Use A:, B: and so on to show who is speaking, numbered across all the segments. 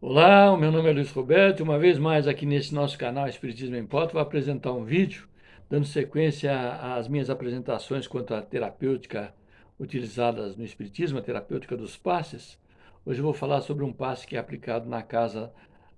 A: Olá, o meu nome é Luiz Roberto e uma vez mais aqui nesse nosso canal Espiritismo em Pauta vou apresentar um vídeo dando sequência às minhas apresentações quanto à terapêutica utilizadas no Espiritismo, a terapêutica dos passes. Hoje eu vou falar sobre um passe que é aplicado na casa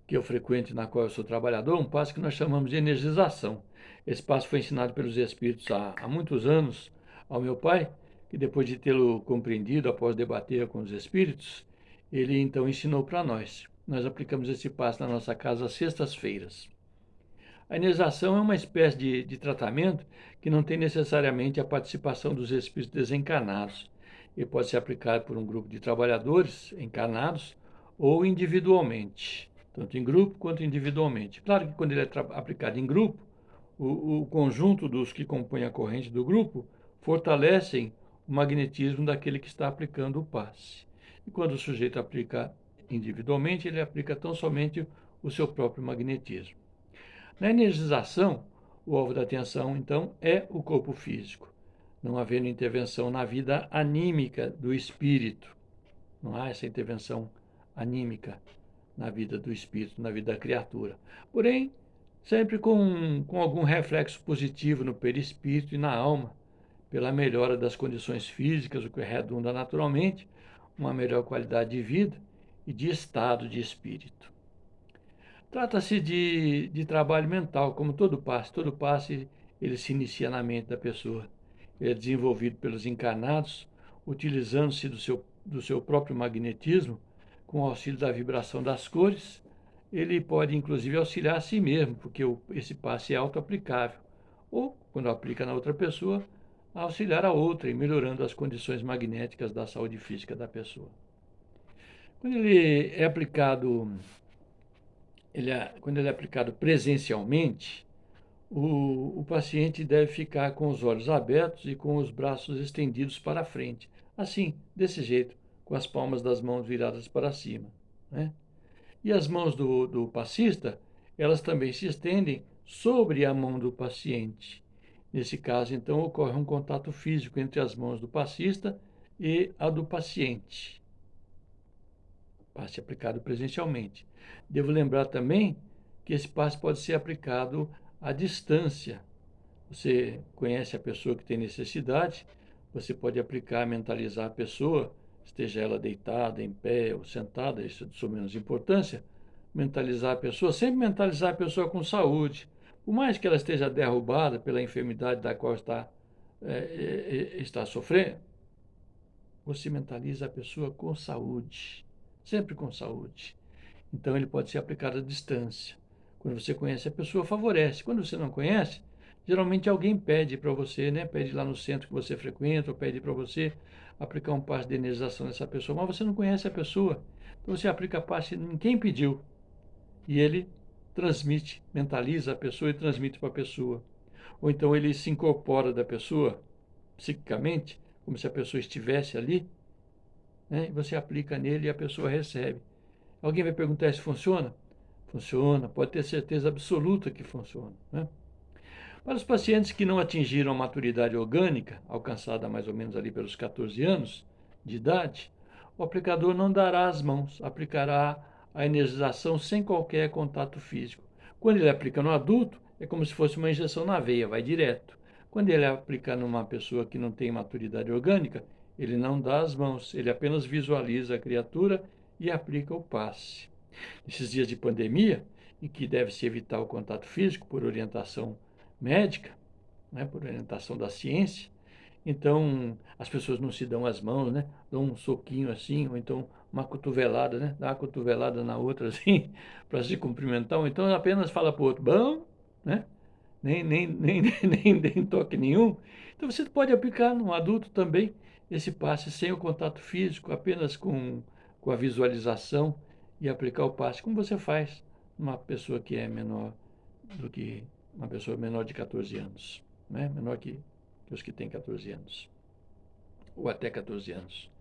A: que eu frequento e na qual eu sou trabalhador, um passe que nós chamamos de energização. Esse passe foi ensinado pelos Espíritos há muitos anos ao meu pai, que depois de tê-lo compreendido após debater com os Espíritos, ele então ensinou para nós. Nós aplicamos esse passo na nossa casa às sextas-feiras. A energização é uma espécie de tratamento que não tem necessariamente a participação dos espíritos desencarnados. Ele pode ser aplicado por um grupo de trabalhadores encarnados ou individualmente, tanto em grupo quanto individualmente. Claro que quando ele é aplicado em grupo, o conjunto dos que compõem a corrente do grupo fortalecem o magnetismo daquele que está aplicando o passe. E quando o sujeito aplica individualmente, ele aplica tão somente o seu próprio magnetismo. Na energização, o alvo da atenção, então, é o corpo físico, não havendo intervenção na vida anímica do espírito. Não há essa intervenção anímica na vida do espírito, na vida da criatura. Porém, sempre com algum reflexo positivo no perispírito e na alma, pela melhora das condições físicas, o que redunda naturalmente uma melhor qualidade de vida e de estado de espírito. Trata-se de trabalho mental, como todo passe ele se inicia na mente da pessoa. Ele é desenvolvido pelos encarnados, utilizando-se do seu próprio magnetismo, com o auxílio da vibração das cores. Ele pode inclusive auxiliar a si mesmo, porque esse passe é auto-aplicável. Ou, quando aplica na outra pessoa, auxiliar a outra e melhorando as condições magnéticas da saúde física da pessoa. Quando quando ele é aplicado presencialmente, o paciente deve ficar com os olhos abertos e com os braços estendidos para frente. Assim, desse jeito, com as palmas das mãos viradas para cima. Né? E as mãos do passista, elas também se estendem sobre a mão do paciente. Nesse caso, então, ocorre um contato físico entre as mãos do passista e a do paciente. Passe aplicado presencialmente. Devo lembrar também que esse passe pode ser aplicado à distância. Você conhece a pessoa que tem necessidade, você pode aplicar, mentalizar a pessoa, esteja ela deitada, em pé ou sentada, isso é de sua menos importância. Mentalizar a pessoa, sempre mentalizar a pessoa com saúde. Por mais que ela esteja derrubada pela enfermidade da qual está sofrendo, você mentaliza a pessoa com saúde, sempre com saúde. Então ele pode ser aplicado à distância. Quando você conhece a pessoa, favorece. Quando você não conhece, geralmente alguém pede para você, né? Pede lá no centro que você frequenta, ou pede para você aplicar um passe de energização nessa pessoa, mas você não conhece a pessoa. Então você aplica passe em quem pediu. E ele transmite, mentaliza a pessoa e transmite para a pessoa. Ou então ele se incorpora da pessoa psiquicamente, como se a pessoa estivesse ali, né? E você aplica nele e a pessoa recebe. Alguém vai perguntar se funciona? Funciona, pode ter certeza absoluta que funciona. Né? Para os pacientes que não atingiram a maturidade orgânica, alcançada mais ou menos ali pelos 14 anos de idade, o aplicador não dará as mãos, aplicará a energização sem qualquer contato físico. Quando ele aplica no adulto, é como se fosse uma injeção na veia, vai direto. Quando ele aplica numa pessoa que não tem maturidade orgânica, ele não dá as mãos, ele apenas visualiza a criatura e aplica o passe. Nesses dias de pandemia, em que deve-se evitar o contato físico por orientação médica, né, por orientação da ciência, então as pessoas não se dão as mãos, né? Dão um soquinho assim, ou então uma cotovelada, né? Dá uma cotovelada na outra assim, para se cumprimentar, ou então apenas fala para o outro, bom, né? Nem toque nenhum. Então você pode aplicar no adulto também esse passe sem o contato físico, apenas com a visualização e aplicar o passe, como você faz numa pessoa que é menor do que uma pessoa menor de 14 anos, né? Menor que os que têm 14 anos, ou até 14 anos.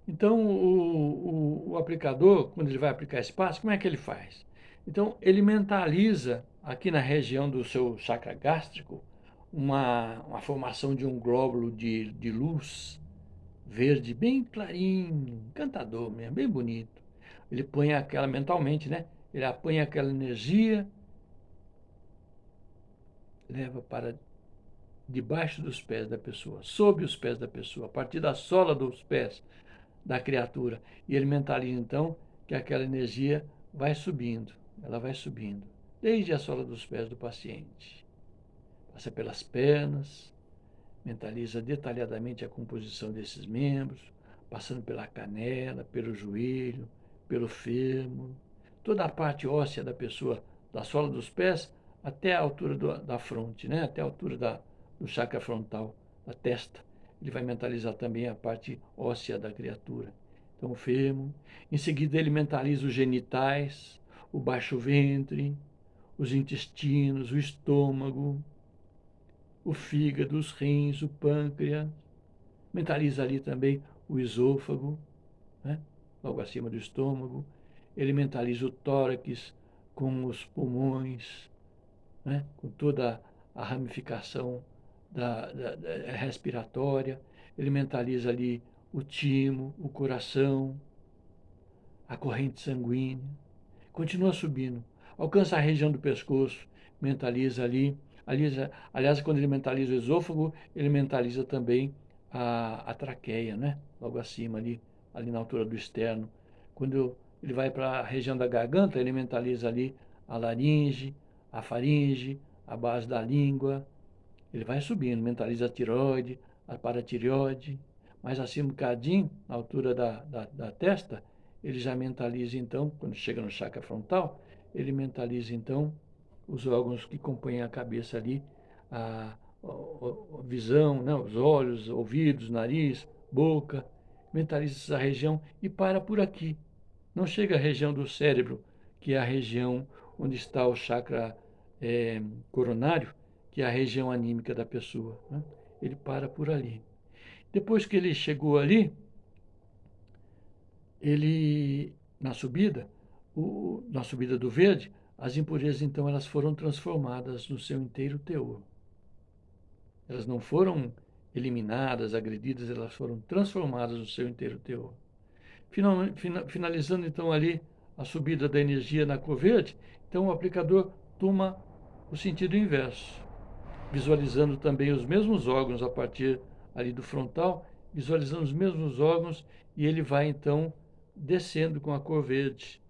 A: Então, o aplicador, quando ele vai aplicar esse passe, como é que ele faz? Então, ele mentaliza aqui na região do seu chakra gástrico uma formação de um glóbulo de luz verde bem clarinho, encantador mesmo, bem bonito. Ele põe aquela mentalmente, né? Ele apanha aquela energia, leva para debaixo dos pés da pessoa, sob os pés da pessoa, a partir da sola dos pés da criatura. E ele mentaliza então que aquela energia vai subindo, ela vai subindo, desde a sola dos pés do paciente. Passa pelas pernas, mentaliza detalhadamente a composição desses membros, passando pela canela, pelo joelho, pelo fêmur, toda a parte óssea da pessoa, da sola dos pés até a altura da fronte, né? Até a altura do chakra frontal, da testa. Ele vai mentalizar também a parte óssea da criatura. Então, o fêmur. Em seguida, ele mentaliza os genitais, o baixo ventre, os intestinos, o estômago, o fígado, os rins, o pâncreas. Mentaliza ali também o esôfago, né? Logo acima do estômago. Ele mentaliza o tórax com os pulmões, né? Com toda a ramificação da respiratória. Ele mentaliza ali o timo, o coração, a corrente sanguínea. Continua subindo. Alcança a região do pescoço, mentaliza ali. Aliás, quando ele mentaliza o esôfago, ele mentaliza também a traqueia, né? Logo acima ali na altura do externo. Quando ele vai para a região da garganta, ele mentaliza ali a laringe, a faringe, a base da língua. Ele vai subindo, mentaliza a tireoide, a paratireoide. Mais acima um bocadinho, na altura da testa, ele já mentaliza então, quando chega no chakra frontal, ele mentaliza então os órgãos que compõem a cabeça ali, a visão, né? Os olhos, ouvidos, nariz, boca. Mentaliza essa região e para por aqui. Não chega à região do cérebro, que é a região onde está o chakra coronário, que é a região anímica da pessoa, né? Ele para por ali. Depois que ele chegou ali, na subida, na subida do verde, as impurezas então elas foram transformadas no seu inteiro teor. Elas não foram eliminadas, agredidas, elas foram transformadas no seu inteiro teor. Finalizando então ali a subida da energia na cor verde, então o aplicador toma o sentido inverso, visualizando também os mesmos órgãos a partir ali do frontal, visualizando os mesmos órgãos, e ele vai então descendo com a cor verde,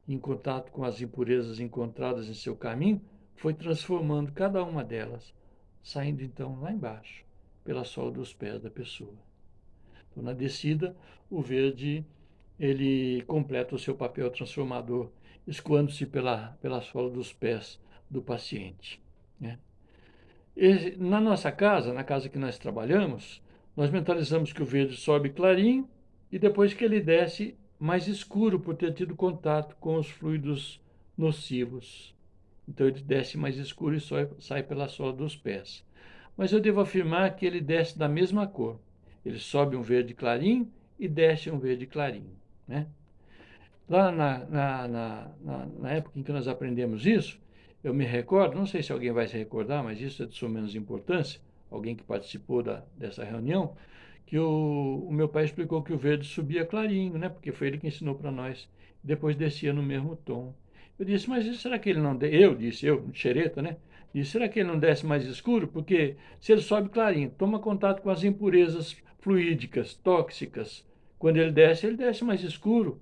A: em contato com as impurezas encontradas em seu caminho, foi transformando cada uma delas, saindo então lá embaixo, pela sola dos pés da pessoa. Então, na descida, o verde ele completa o seu papel transformador, escoando-se pela sola dos pés do paciente, né? Na nossa casa, na casa que nós trabalhamos, nós mentalizamos que o verde sobe clarinho e depois que ele desce mais escuro por ter tido contato com os fluidos nocivos. Então ele desce mais escuro e sai pela sola dos pés. Mas eu devo afirmar que ele desce da mesma cor. Ele sobe um verde clarinho e desce um verde clarinho, né? Lá na época em que nós aprendemos isso, eu me recordo, não sei se alguém vai se recordar, mas isso é de suma menos importância, alguém que participou dessa reunião, que o meu pai explicou que o verde subia clarinho, né? Porque foi ele que ensinou para nós. Depois descia no mesmo tom. Eu disse, mas será que ele não desce? Eu, xereta, né? Disse, será que ele não desce mais escuro? Porque se ele sobe clarinho, toma contato com as impurezas fluídicas, tóxicas. Quando ele desce mais escuro,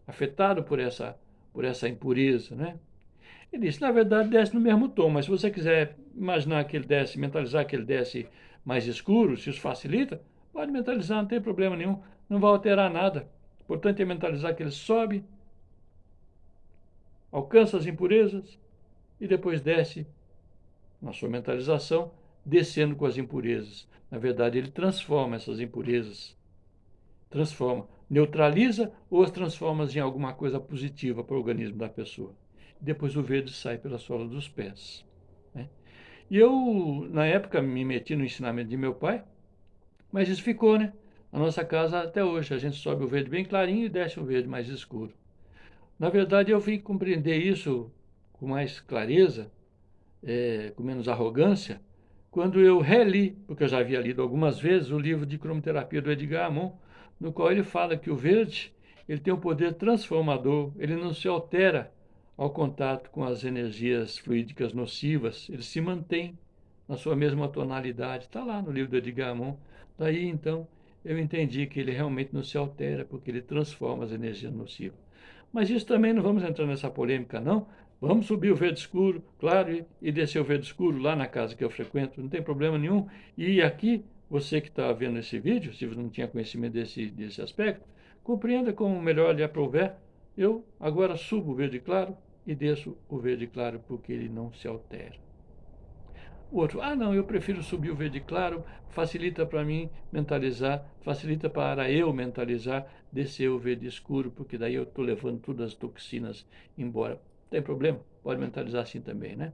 A: afetado por essa impureza, né? Ele disse, na verdade, desce no mesmo tom, mas se você quiser imaginar que ele desce, mentalizar que ele desce mais escuro, se isso facilita, pode mentalizar, não tem problema nenhum, não vai alterar nada. O importante é mentalizar que ele sobe, alcança as impurezas e depois desce, na sua mentalização, descendo com as impurezas. Na verdade, ele transforma essas impurezas, neutraliza ou as transforma em alguma coisa positiva para o organismo da pessoa. Depois o verde sai pela sola dos pés, né? E eu, na época, me meti no ensinamento de meu pai, mas isso ficou, né? Na nossa casa até hoje. A gente sobe o verde bem clarinho e desce o verde mais escuro. Na verdade, eu vim compreender isso com mais clareza, com menos arrogância, quando eu reli, porque eu já havia lido algumas vezes, o livro de cromoterapia do Edgar Amon, no qual ele fala que o verde ele tem um poder transformador, ele não se altera ao contato com as energias fluídicas nocivas, ele se mantém na sua mesma tonalidade. Está lá no livro do Edgar Morin. Daí, então, eu entendi que ele realmente não se altera, porque ele transforma as energias nocivas. Mas isso também não vamos entrar nessa polêmica, não. Vamos subir o verde escuro, claro, e descer o verde escuro lá na casa que eu frequento, não tem problema nenhum. E aqui, você que está vendo esse vídeo, se você não tinha conhecimento desse aspecto, compreenda como melhor lhe aprouver. Eu agora subo o verde claro e desço o verde claro, porque ele não se altera. O outro, não, eu prefiro subir o verde claro, facilita para mim mentalizar, facilita para eu mentalizar, descer o verde escuro, porque daí eu estou levando todas as toxinas embora. Não tem problema, pode mentalizar assim também, né?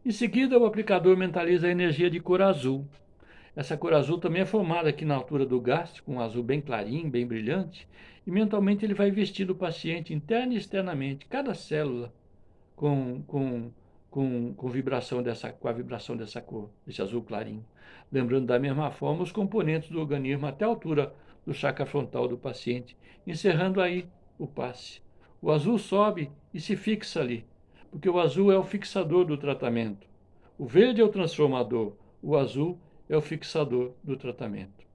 A: Em seguida, o aplicador mentaliza a energia de cor azul. Essa cor azul também é formada aqui na altura do gástrico, um azul bem clarinho, bem brilhante, e mentalmente ele vai vestindo o paciente interna e externamente, cada célula com, com, com com a vibração dessa cor, desse azul clarinho. Lembrando da mesma forma os componentes do organismo até a altura do chakra frontal do paciente, encerrando aí o passe. O azul sobe e se fixa ali, porque o azul é o fixador do tratamento. O verde é o transformador, o azul é o fixador do tratamento.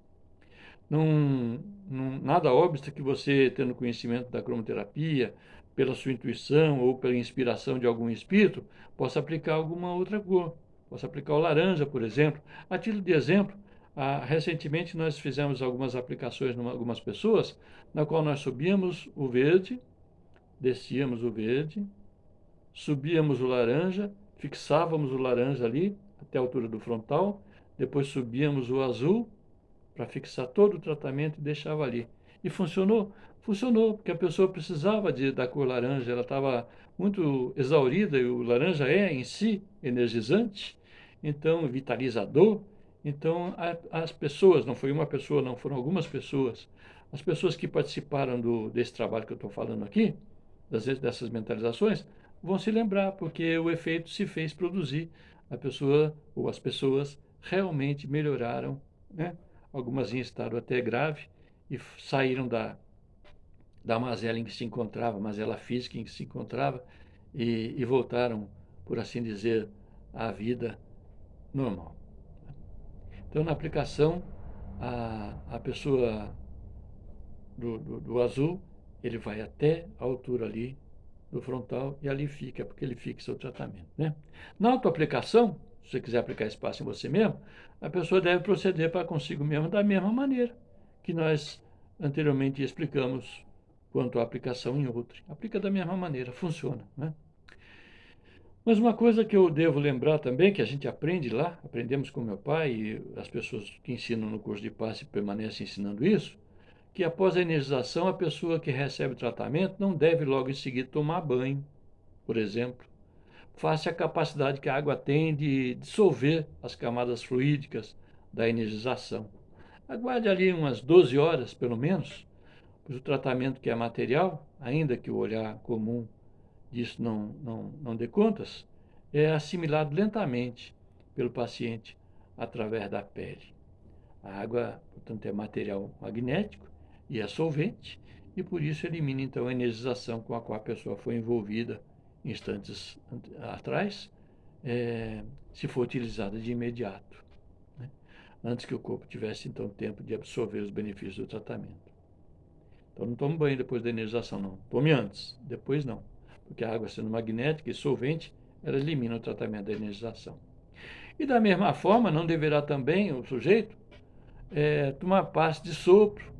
A: Nada obsta que você, tendo conhecimento da cromoterapia, pela sua intuição ou pela inspiração de algum espírito, possa aplicar alguma outra cor. Possa aplicar o laranja, por exemplo. A título de exemplo, recentemente nós fizemos algumas aplicações em algumas pessoas, na qual nós subíamos o verde, descíamos o verde, subíamos o laranja, fixávamos o laranja ali, até a altura do frontal, depois subíamos o azul, para fixar todo o tratamento e deixava ali. E funcionou? Funcionou, porque a pessoa precisava da cor laranja, ela estava muito exaurida, e o laranja é em si energizante, então vitalizador. Então as pessoas, não foi uma pessoa, não, foram algumas pessoas, as pessoas que participaram desse trabalho que eu estou falando aqui, dessas mentalizações, vão se lembrar, porque o efeito se fez produzir. A pessoa ou as pessoas realmente melhoraram, né? Algumas em estado até grave, e saíram da mazela em que se encontrava, mazela física em que se encontrava, e voltaram, por assim dizer, à vida normal. Então, na aplicação, a pessoa do azul, ele vai até a altura ali do frontal e ali fica, porque ele fixa o tratamento, né? Na autoaplicação, se você quiser aplicar espaço em você mesmo, a pessoa deve proceder para consigo mesmo da mesma maneira que nós anteriormente explicamos quanto à aplicação em outro. Aplica da mesma maneira, funciona, né? Mas uma coisa que eu devo lembrar também, que a gente aprende lá, aprendemos com meu pai e as pessoas que ensinam no curso de passe permanecem ensinando isso, que após a energização, a pessoa que recebe o tratamento não deve logo em seguida tomar banho, por exemplo, face à capacidade que a água tem de dissolver as camadas fluídicas da energização. Aguarde ali umas 12 horas, pelo menos, pois o tratamento que é material, ainda que o olhar comum disso não dê contas, é assimilado lentamente pelo paciente através da pele. A água, portanto, é material magnético e é solvente, e por isso elimina então a energização com a qual a pessoa foi envolvida instantes atrás, se for utilizada de imediato, né? Antes que o corpo tivesse então tempo de absorver os benefícios do tratamento. Então não tome banho depois da energização, não. Tome antes, depois não, porque a água sendo magnética e solvente, ela elimina o tratamento da energização. E da mesma forma, não deverá também o sujeito tomar passe de sopro,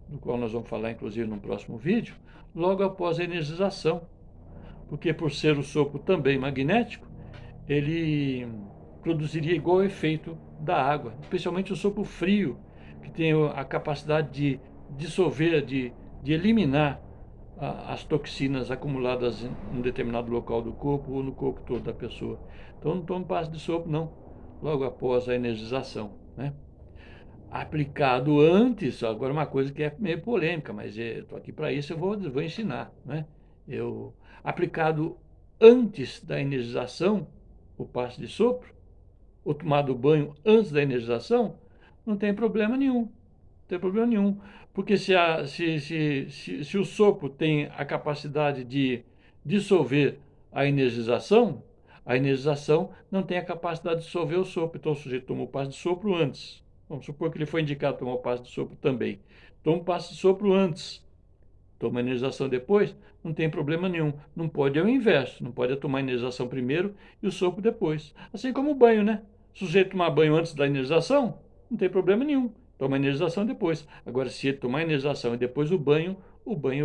A: do qual nós vamos falar inclusive no próximo vídeo, logo após a energização, porque por ser o sopro também magnético, ele produziria igual efeito da água, especialmente o sopro frio, que tem a capacidade de dissolver, de eliminar as toxinas acumuladas em um determinado local do corpo ou no corpo todo da pessoa. Então não tome passe de sopro não, logo após a energização, né? Aplicado antes, agora uma coisa que é meio polêmica, mas estou aqui para isso, eu vou ensinar, né? Aplicado antes da energização, o passe de sopro, ou tomado banho antes da energização, não tem problema nenhum. Não tem problema nenhum, Porque se o sopro tem a capacidade de dissolver a energização não tem a capacidade de dissolver o sopro. Então o sujeito tomou passe de sopro antes. Vamos supor que ele foi indicado a tomar passe de sopro também. Toma o passe de sopro antes, toma a energização depois, não tem problema nenhum. Não pode é o inverso, não pode é tomar a energização primeiro e o sopro depois. Assim como o banho, né? Se o sujeito tomar banho antes da energização, não tem problema nenhum. Toma a energização depois. Agora, se ele tomar a energização e depois o banho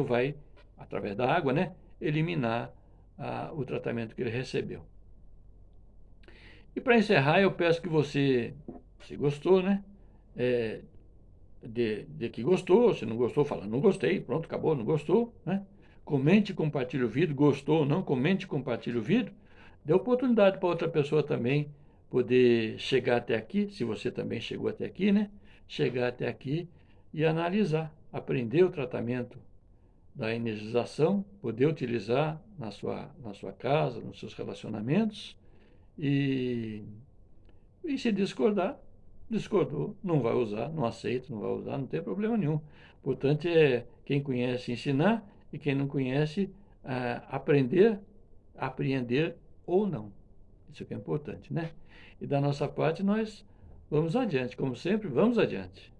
A: vai, através da água, né, eliminar o tratamento que ele recebeu. E para encerrar, eu peço que você, se gostou, né, é, de que gostou, se não gostou, fala, não gostei, pronto, acabou, não gostou, né? Comente e compartilhe o vídeo, gostou ou não, comente e compartilhe o vídeo. Dê oportunidade para outra pessoa também poder chegar até aqui, se você também chegou até aqui, né? Chegar até aqui e analisar, aprender o tratamento da energização, poder utilizar na sua casa, nos seus relacionamentos e se discordar, discordou, não vai usar, não aceita, não vai usar, não tem problema nenhum. Portanto, é quem conhece ensinar e quem não conhece aprender, apreender ou não. Isso que é importante, né? E da nossa parte, nós vamos adiante, como sempre, vamos adiante.